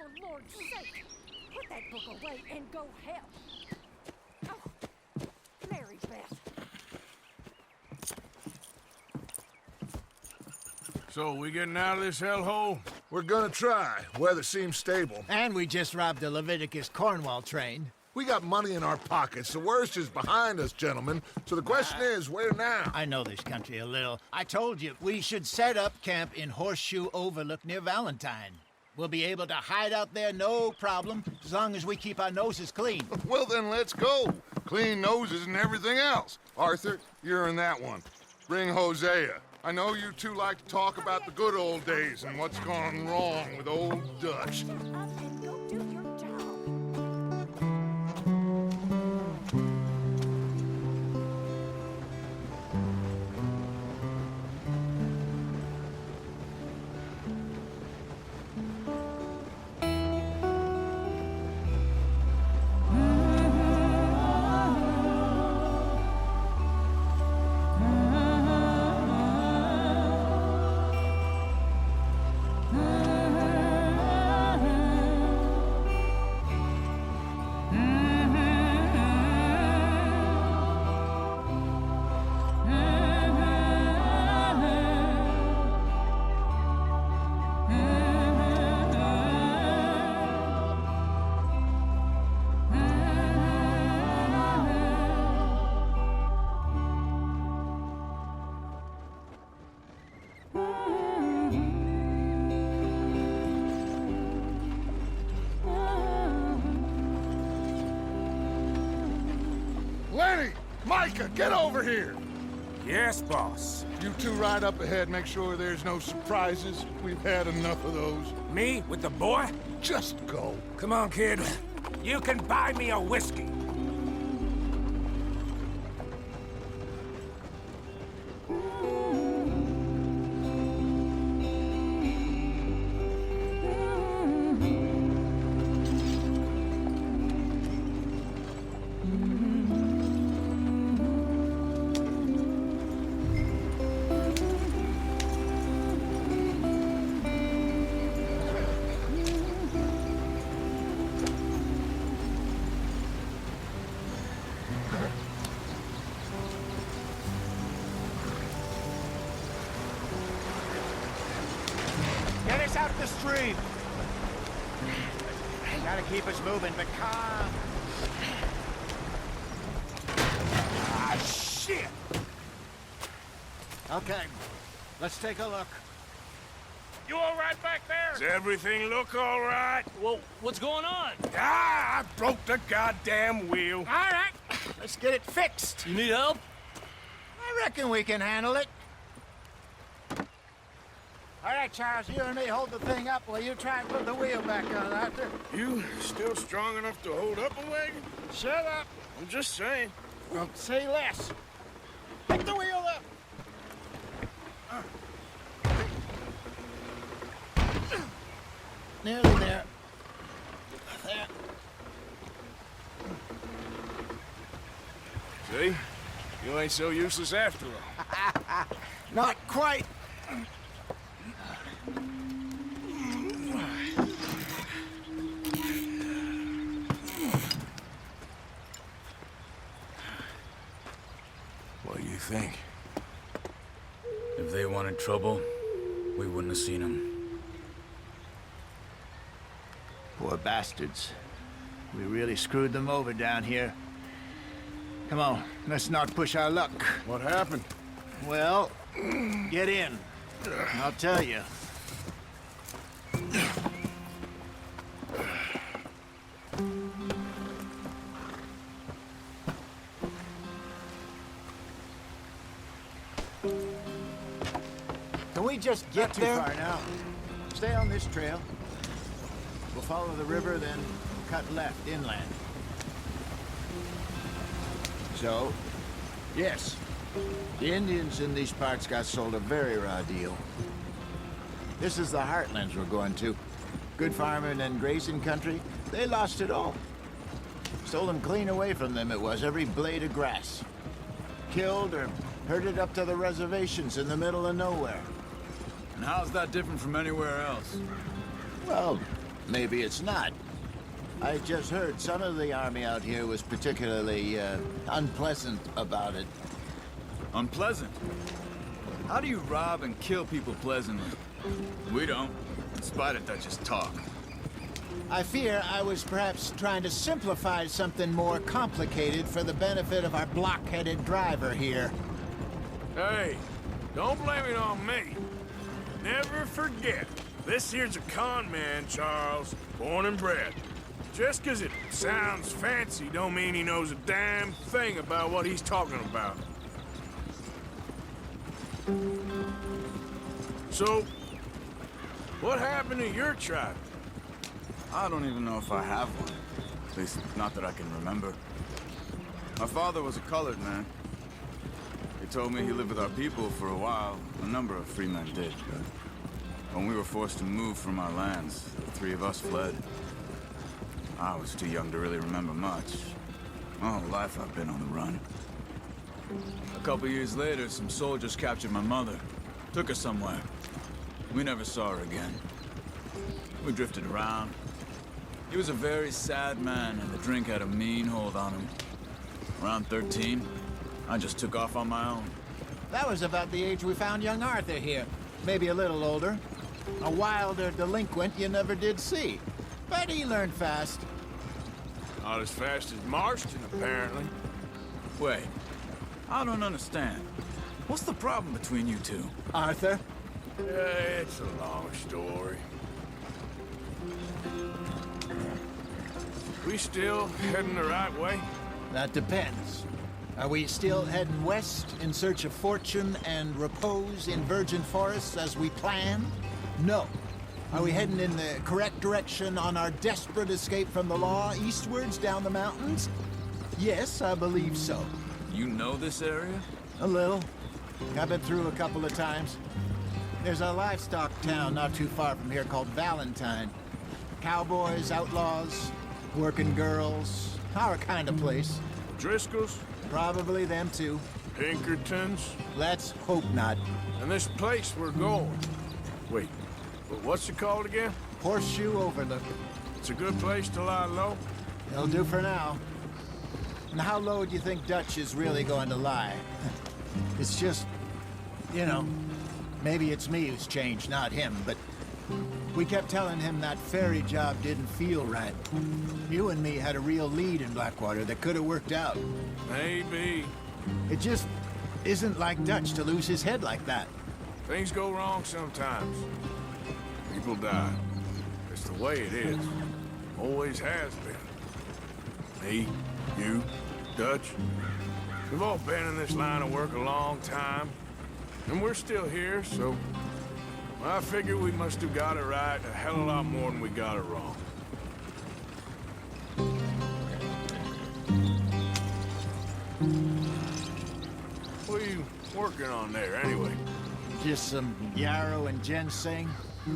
for Lord's sake, put that book away and go help. Oh, Mary Beth. So, we getting out of this hellhole? We're gonna try. Weather seems stable. And we just robbed the Leviticus Cornwall train. We got money in our pockets. The worst is behind us, gentlemen. So the question is, where now? I know this country a little. I told you, we should set up camp in Horseshoe Overlook near Valentine. We'll be able to hide out there no problem, as long as we keep our noses clean. Well, then let's go. Clean noses and everything else. Arthur, you're in that one. Bring Hosea. I know you two like to talk about the good old days and what's gone wrong with old Dutch. Shut up and go do your job. Lenny! Micah, get over here! Yes, boss. You two ride up ahead, make sure there's no surprises. We've had enough of those. Me with the boy? Just go. Come on, kid. You can buy me a whiskey. Get us out the stream! Gotta keep us moving, but calm. Ah, shit! Okay, let's take a look. You all right back there? Does everything look all right? Well, what's going on? Ah, I broke the goddamn wheel. All right, let's get it fixed. You need help? I reckon we can handle it. All right, Charles, you and me hold the thing up while you try and put the wheel back on, Arthur. You still strong enough to hold up a wagon? Shut up. I'm just saying. Well, say less. Pick the wheel up. Nearly there. There. See? You ain't so useless after all. Not quite. What do you think? If they wanted trouble, we wouldn't have seen them. Poor bastards. We really screwed them over down here. Come on, let's not push our luck. What happened? Well, get in. I'll tell you. Can we just get there? Not too far now. Stay on this trail. We'll follow the river, then cut left inland. So, yes, the Indians in these parts got sold a very raw deal. This is the heartlands we're going to. Good farming and grazing country, they lost it all. Stolen clean away from them it was, every blade of grass. Killed or herded up to the reservations in the middle of nowhere. And how's that different from anywhere else? Well, maybe it's not. I just heard some of the army out here was particularly, unpleasant about it. Unpleasant? How do you rob and kill people pleasantly? We don't, in spite of Dutch's talk. I fear I was perhaps trying to simplify something more complicated for the benefit of our block-headed driver here. Hey, don't blame it on me. Never forget, this here's a con man, Charles, born and bred. Just 'cause it sounds fancy don't mean he knows a damn thing about what he's talking about. So, what happened to your tribe? I don't even know if I have one. At least, not that I can remember. My father was a colored man. He told me he lived with our people for a while. A number of free men did. When we were forced to move from our lands, the three of us fled. I was too young to really remember much. My whole life I've been on the run. A couple years later, some soldiers captured my mother. Took her somewhere. We never saw her again. We drifted around. He was a very sad man, and the drink had a mean hold on him. Around 13, I just took off on my own. That was about the age we found young Arthur here. Maybe a little older. A wilder delinquent you never did see. But he learned fast. Not as fast as Marston, apparently. Wait, I don't understand. What's the problem between you two? Arthur? It's a long story. We still heading the right way? That depends. Are we still heading west in search of fortune and repose in virgin forests as we planned? No. Are we heading in the correct direction on our desperate escape from the law eastwards down the mountains? Yes, I believe so. You know this area? A little. I've been through a couple of times. There's a livestock town not too far from here called Valentine. Cowboys, outlaws, working girls, our kind of place. Driscoll's? Probably them too. Pinkertons? Let's hope not. And this place we're going. Wait, but what's it called again? Horseshoe Overlook. It's a good place to lie low? It'll do for now. And how low do you think Dutch is really going to lie? It's just, you know, maybe it's me who's changed, not him, but we kept telling him that ferry job didn't feel right. You and me had a real lead in Blackwater that could have worked out. Maybe. It just isn't like Dutch to lose his head like that. Things go wrong sometimes. People die. It's the way it is. Always has been. Me, you, Dutch. We've all been in this line of work a long time. And we're still here, so I figure we must have got it right a hell of a lot more than we got it wrong. What are you working on there, anyway? Just some yarrow and ginseng.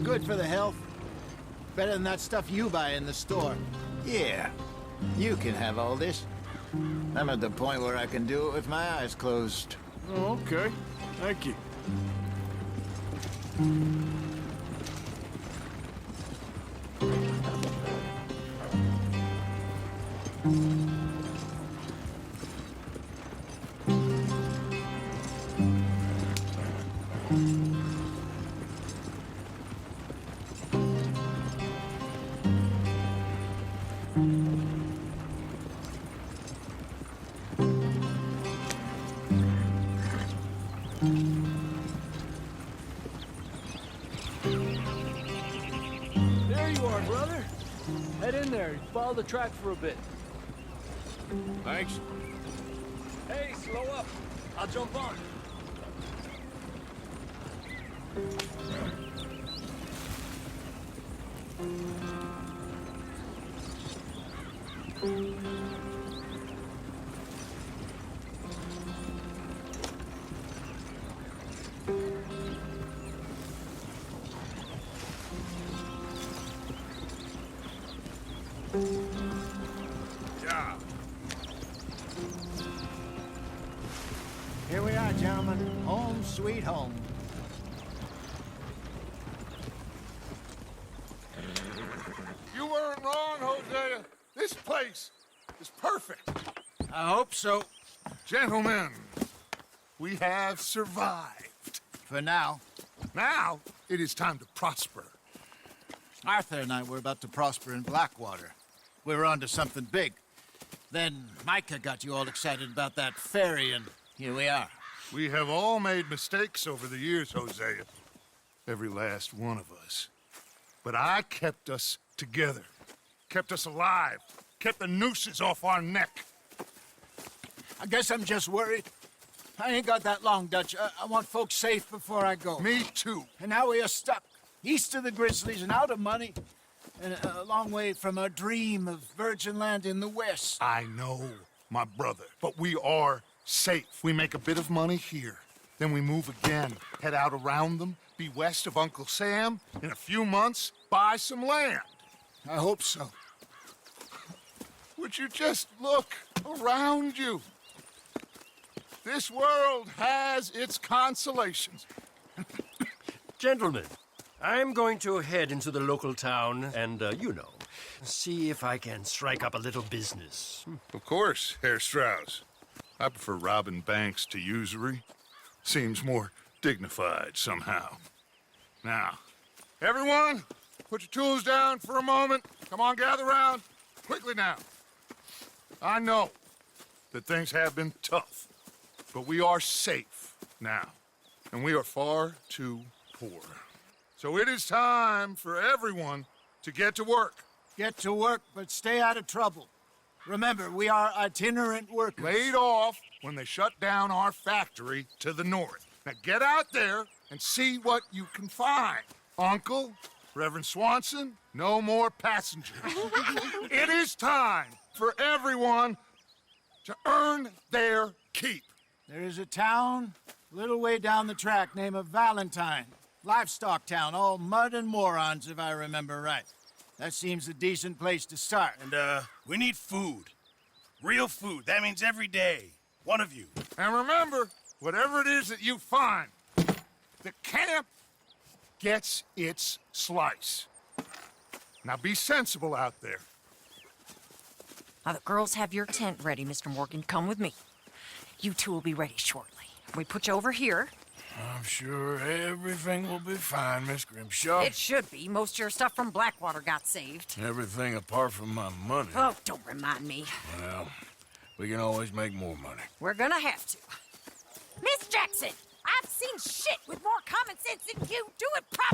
Good for the health. Better than that stuff you buy in the store. Yeah, you can have all this. I'm at the point where I can do it with my eyes closed. Oh, okay. Thank you. There you are, brother. Head in there and follow the track for a bit. Thanks. Hey, slow up. I'll jump on. Yeah. Here we are, gentlemen. Home sweet home. You weren't wrong, Hosea. This place is perfect. I hope so. Gentlemen, we have survived. For now. Now, it is time to prosper. Arthur and I were about to prosper in Blackwater. We were onto something big. Then Micah got you all excited about that ferry, and here we are. We have all made mistakes over the years, Hosea. Every last one of us. But I kept us together. Kept us alive. Kept the nooses off our neck. I guess I'm just worried. I ain't got that long, Dutch. I want folks safe before I go. Me too. And now we are stuck, east of the Grizzlies and out of money, and a long way from our dream of virgin land in the west. I know, my brother, but we are safe. We make a bit of money here, then we move again, head out around them, be west of Uncle Sam, in a few months, buy some land. I hope so. Would you just look around you? This world has its consolations. Gentlemen, I'm going to head into the local town and, see if I can strike up a little business. Of course, Herr Strauss. I prefer robbing banks to usury. Seems more dignified somehow. Now, everyone, put your tools down for a moment. Come on, gather round. Quickly now. I know that things have been tough, but we are safe now, and we are far too poor. So it is time for everyone to get to work. Get to work, but stay out of trouble. Remember, we are itinerant workers. Laid off when they shut down our factory to the north. Now get out there and see what you can find. Uncle, Reverend Swanson, no more passengers. It is time for everyone to earn their keep. There is a town a little way down the track named Valentine. Livestock town, all mud and morons, if I remember right. That seems a decent place to start. And, we need food. Real food. That means every day. One of you. And remember, whatever it is that you find, the camp gets its slice. Now be sensible out there. Now, the girls have your tent ready, Mr. Morgan. Come with me. You two will be ready shortly. We put you over here. I'm sure everything will be fine, Miss Grimshaw. It should be. Most of your stuff from Blackwater got saved. Everything apart from my money. Oh, don't remind me. Well, we can always make more money. We're gonna have to. Miss Jackson, I've seen shit with more common sense than you. Do it properly.